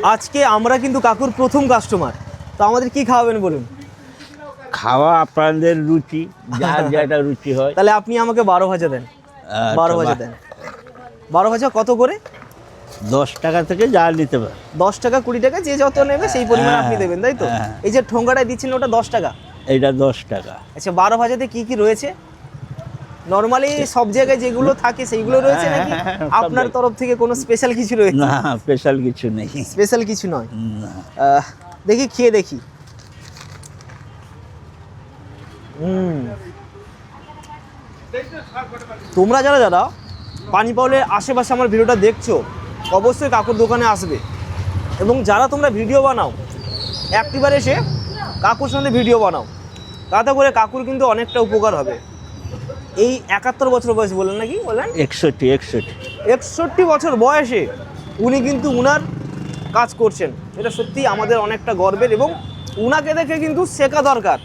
আজকে আমরা কিন্তু কাকুর প্রথম কাস্টমার, তো আমাদের কি খাওয়াবেন বলুন? খাওয়া আপনাদের রুচি, যার যেটা রুচি হয়। তাহলে আপনি আমাকে 12 ভাজা দেন। 12 ভাজা দেন। 12 ভাজা কত করে? 10 টাকা থেকে যা নিতে পারে। 10 টাকা 20 টাকা যে যত নেবে সেই পরিমাণ আপনি দেবেন, তাই তো? হ্যাঁ। এই যে ঠোঙ্গাটা দিচ্ছেন ওটা 10 টাকা। এইটা 10 টাকা। আচ্ছা, 12 ভাজাতে কি কি রয়েছে? নরমালি সব জায়গায় যেগুলো থাকে সেইগুলো রয়েছে নাকি আপনার তরফ থেকে কোনো স্পেশাল কিছু রয়েছে? না, স্পেশাল কিছু নেই। স্পেশাল কিছু নয়। না। দেখি খেয়ে দেখি। তোমরা যারা যারা পানিপাউলের আশেপাশে আমার ভিডিওটা দেখছো অবশ্যই কাকুর দোকানে আসবে, এবং যারা তোমরা ভিডিও বানাও একটিবার এসে কাকুর সঙ্গে ভিডিও বানাও, তাতে করে কাকুর কিন্তু অনেকটা উপকার হবে। এই 71 বছর বয়স বললেন নাকি বললেন? 61 বছর বয়সে উনি কিন্তু উনার কাজ করছেন, এটা সত্যি আমাদের অনেকটা গর্বের, এবং উনাকে দেখে কিন্তু শেখা দরকার।